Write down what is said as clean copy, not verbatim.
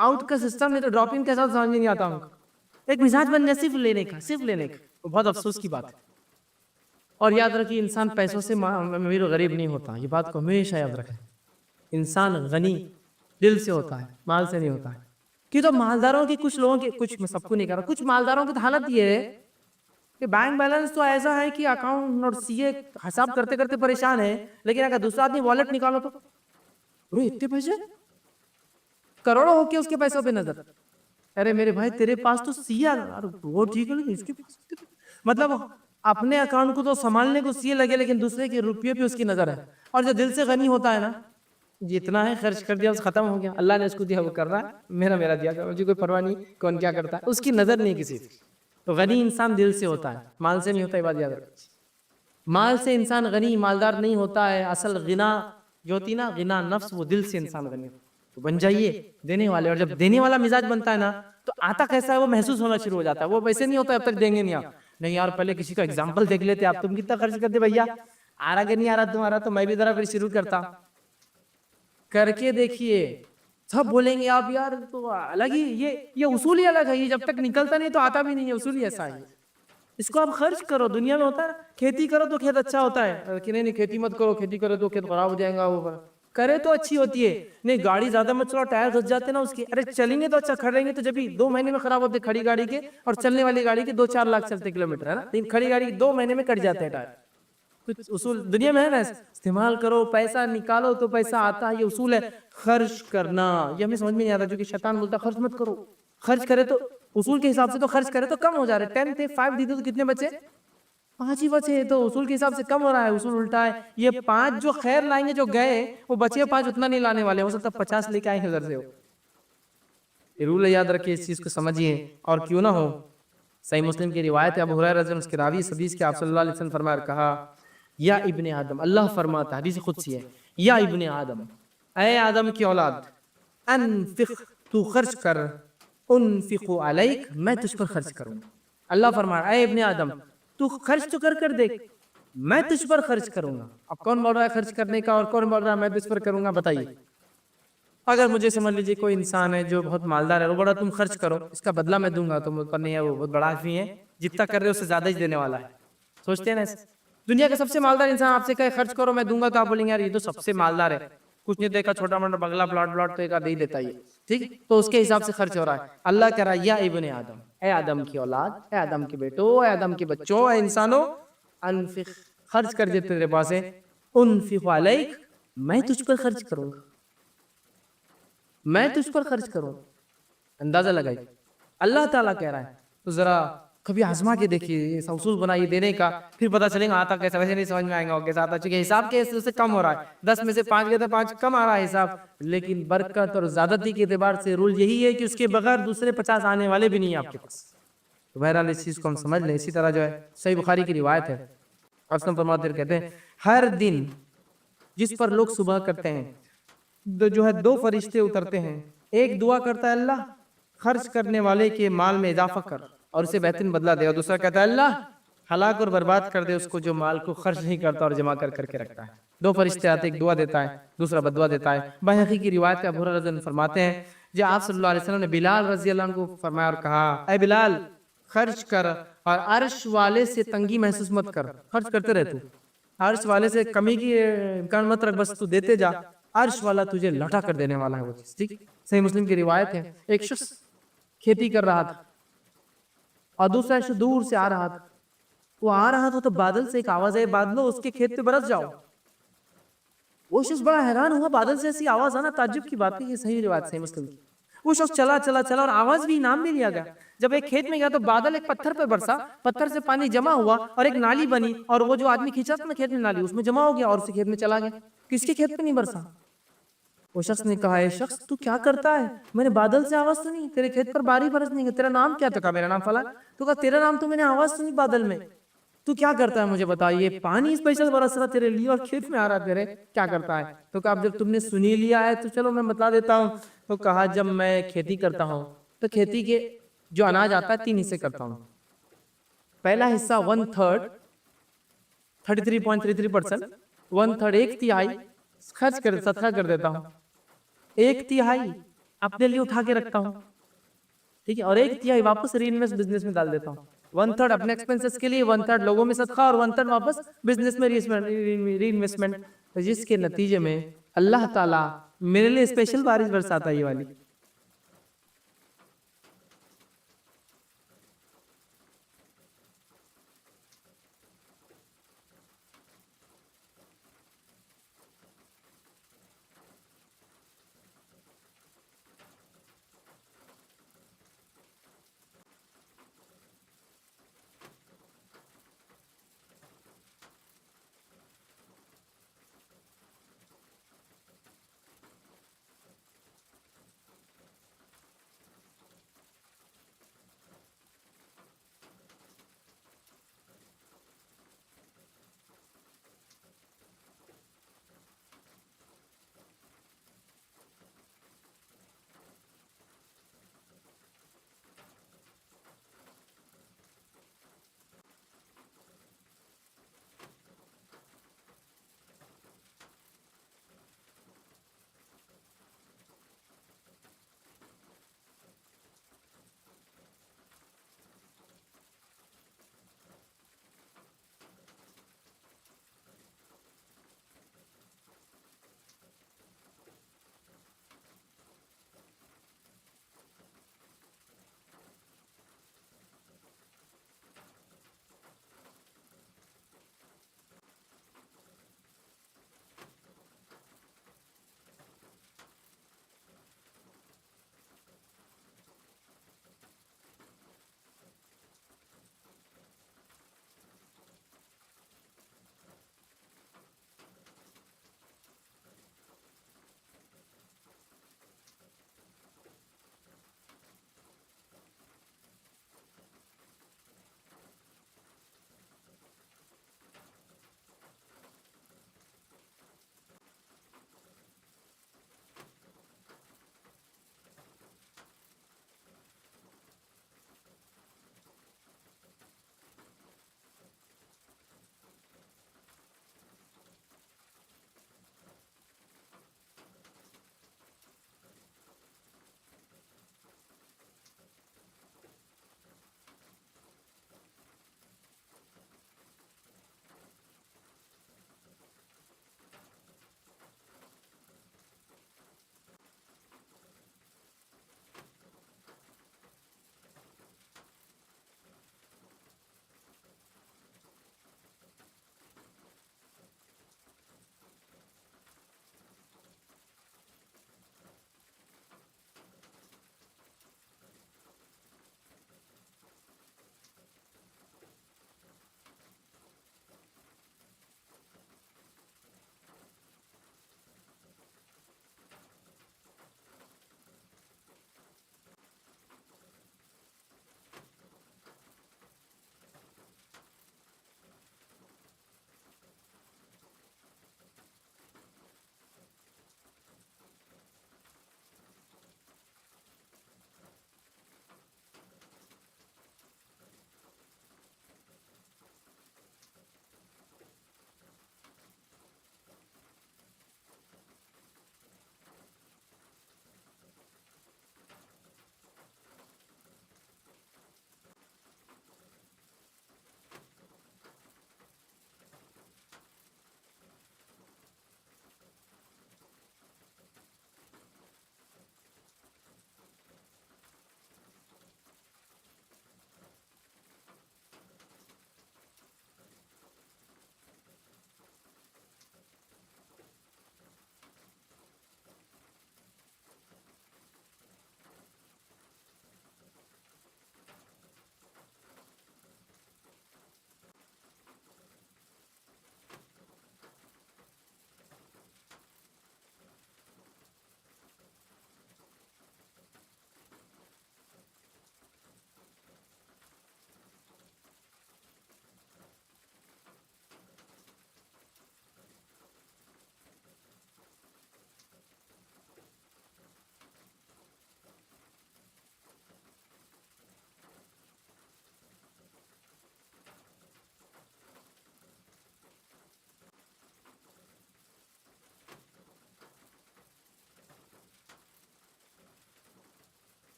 Out का system है तो ड्रॉप इन कैसा समझ में नहीं आता हमको। एक मिजाज बन गया सिर्फ लेने का, तो बहुत अफसोस की बात है। और याद रखिए इंसान पैसों से अमीर और गरीब नहीं होता, ये बात को हमेशा याद रखें। इंसान गनी दिल से होता है, माल से नहीं होता है। कि तो मालदारों की कुछ लोगों की, कुछ मैं सबको नहीं कर रहा, कुछ मालदारों की हालत ये है कि बैंक बैलेंस तो ऐसा है कि अकाउंट और सीए हिसाब करते करते परेशान है, लेकिन अगर दूसरा आदमी वॉलेट निकालो तो अरे इतने पैसे, करोड़ों होके उसके पैसों पे नजर। अरे मेरे भाई तेरे पास तो सीए वो ठीक है, लेकिन इसके पास मतलब अपने अकाउंट को तो संभालने को सीए लगे, लेकिन दूसरे के रुपये पे उसकी नजर है। और जो दिल से गनी होता है ना, जितना है खर्च कर दिया, खत्म हो गया, अल्लाह ने उसको दिया वो कर रहा है, मेरा दिया, मुझे कोई परवाह नहीं कौन क्या करता है, उसकी नजर नहीं किसी से। तो गनी इंसान दिल से होता है, माल से नहीं होता, ये बात याद रखिए। माल से इंसान गनी मालदार नहीं होता है। असल गिना जो होती ना, गिना नफ्स, वो दिल से इंसान गनी। तो बन जाइए देने वाले, और जब देने वाला मिजाज बनता है ना, तो आता कैसा है वो महसूस होना शुरू हो जाता है। वो वैसे नहीं होता अब तक देंगे नहीं आप, नहीं यार पहले किसी का एग्जाम्पल देख लेते आप, तुम कितना खर्च करते भैया, आ रहा कि नहीं आ रहा तुम्हारा, तो मैं भी जरा फिर शुरू करता, करके देखिए। सब बोलेंगे आप यार तो अलग ही, ये उसूल ही अलग है, ये जब तक निकलता नहीं तो आता भी नहीं है, उसूल ही ऐसा है। इसको आप खर्च करो। दुनिया में होता है खेती करो तो खेत अच्छा होता है, कि नहीं खेती मत करो, खेती करो तो खेत खराब हो जाएगा, वो करे तो अच्छी होती है। नहीं गाड़ी ज्यादा मत चलाओ, टायर घस जाते ना उसके, अरे चलेंगे तो अच्छा, खड़ेंगे तो जब भी 2 महीने में खराब होते खड़ी गाड़ी के, और चलने वाली गाड़ी के 2-4 लाख चलते किलोमीटर है ना, लेकिन खड़ी गाड़ी 2 महीने में कट जाते हैं टायर। कुछ उसूल दुनिया में है ना, इस्तेमाल करो, पैसा निकालो तो पैसा आता है, ये उसूल है। खर्च करना ये हमें समझ में नहीं आता, जो कि शैतान बोलता है खर्च मत करो, खर्च करे तो उसूल के हिसाब से तो खर्च करे तो कम हो जा रहे। 10 थे 5 दी तो कितने बचे, 5 ही बचे, तो उसूल के हिसाब से कम हो रहा है। उसूल उल्टा है, ये 5 जो खैर लाएंगे जो गए, वो बचे 5 उतना नहीं लाने वाले, हो सकता 50 लेके आएंगे उधर से। हो ये रूल याद रखिए, इस चीज को समझिए। और क्यों ना हो, सही मुस्लिम की रिवायत है, अबू हुरैरा रज़ी अल्लाह अन्हु उसके रावी इस हदीस के आप सल्लल्लाहु अलैहि वसल्लम फरमाया, कहा या इब्ने आदम, अल्लाह फरमाता है, हदीस खुदसी है, या इब्ने आदम, ऐ आदम की औलाद, अनफिक तू खर्च कर, उनफिकु अलैक मैं तुझ पर खर्च करूंगा। अल्लाह फरमाया ऐ इब्ने आदम तू खर्च तो कर देख, मैं तुझ पर खर्च करूंगा। अब कौन बोल रहा है खर्च करने का और कौन बोल रहा है मैं तुझ पर करूंगा, बताइए। अगर मुझे समझ लीजिए कोई इंसान है जो बहुत मालदार है, वो बड़ा तुम खर्च करो इसका बदला मैं दूंगा, तो मुझ पर नहीं है, वो बहुत बड़ा आदमी है, जितना कर रहे हो उससे ज्यादा ही देने वाला है। सोचते हैं ना, दुनिया का सबसे मालदार इंसान आपसे कहे खर्च करो मैं दूंगा, तो आप बोलेंगे यार ये तो सबसे मालदार है, कुछ नहीं देखा, छोटा मोटा बंगला प्लॉट तो एक दे ही देता है, ठीक, तो उसके हिसाब से खर्च हो रहा है। अल्लाह कह रहा है या इब्ने आदम, ए आदम की औलाद, ए आदम के बेटो, ए आदम के बच्चों, ए इंसानों, अनफिक खर्च कर दे तेरे पास है, उनफिक अलैक मैं तुझ पर खर्च करूंगा, मैं तुझ पर खर्च करूं। अंदाजा लगाइए अल्लाह ताला कह रहा है। तो जरा कभी आजमा के देखिए, उसूल बनाइए देने का, फिर पता चलेगा आता कैसा, वैसे नहीं समझ में आएगा कैसा आता, चूंकि हिसाब के से कम हो रहा है, 10 में से 5 गए तो 5 कम आ रहा है हिसाब, लेकिन बरकत और ज्यादती के एतबार से रूल यही है कि उसके बगैर दूसरे 50 आने वाले भी नहीं है आपके पास। तो बहरहाल इस चीज को हम समझ लें। इसी तरह जो है सही बुखारी की रिवायत है, असलम फरमाते कहते हैं हर दिन जिस पर लोग सुबह करते हैं जो है 2 फरिश्ते उतरते हैं, एक दुआ करता है अल्लाह खर्च करने वाले के माल में इजाफा कर और उसे बेहतरीन बदला दे, और दूसरा कहता है अल्लाह हलाक और बर्बाद कर दे उसको जो माल को खर्च नहीं करता और जमा कर करके रखता है। 2 फरिश्ते आते, एक दुआ देता है, दूसरा बदुआ देता है। बैहक़ी की रिवायत का अबू हुरैरा रज़ी अल्लाह अन्हु फरमाते हैं जो आप सल्लल्लाहु अलैहि वसल्लम ने बिलाल रज़ी अल्लाह अन्हु को फरमाया और कहा ऐ बिलाल खर्च कर और अर्श वाले से तंगी महसूस मत कर, खर्च करते रह तू, अर्श वाले से कमी की इम्कान मत रख, बस तू देते जा, अर्श वाला तुझे लौटा कर देने वाला है वो चीज, ठीक। सही मुस्लिम की रिवायत है, एक शख्स खेती कर रहा था और दूसरा शख्स दूर से आ रहा था, वो आ रहा था तो बादल से एक आवाज आई बादलों उसके खेत पे बरस जाओ। वो शख्स बड़ा हैरान हुआ, बादल से ऐसी आवाज आना ताज्जुब की बात है, ये सही रिवायत सही मुस्लिम की। वो शख्स चला चला चला और आवाज भी इनाम भी लिया गया। जब एक खेत में गया तो बादल एक पत्थर पे बरसा, पत्थर से पानी जमा हुआ और एक नाली बनी, और वो जो आदमी खींचा था ना खेत में नाली उसमें जमा हो गया और उसी खेत में चला गया। किसके खेत पे नहीं बरसा? वो शख्स ने कहा ए शख्स तू क्या करता है, मैंने बादल से आवाज सुनी तेरे खेत पर बारिश बरस नहीं, तेरा नाम क्या? तो कहा मेरा नाम फलां। तो कहा तेरा नाम तो मैंने आवाज सुनी बादल में, तू क्या करता है मुझे बता, ये पानी स्पेशल बरस रहा तेरे लिए और खेत में आ रहा तेरे, क्या करता है? तो कहा जब तुमने सुनी लिया है तो चलो मैं बता देता हूँ। तो कहा जब मैं खेती करता हूँ तो खेती के जो अनाज आता है 3 हिस्से करता हूँ। पहला हिस्सा 1/3 33.33%, 1/3 1/3 खर्च कर सदका कर देता हूँ, 1/3 اپنے لیے اٹھا کے رکھتا ہوں, ٹھیک ہے, اور 1/3 واپس ری انویسٹ بزنس میں ڈال دیتا ہوں. 1/3 اپنے ایکسپینسز کے لیے, 1/3 لوگوں میں صدقہ, اور 1/3 واپس بزنس میں ری انویسٹمنٹ, جس کے نتیجے میں اللہ تعالیٰ میرے لیے اسپیشل بارش برساتا ہے یہ والی.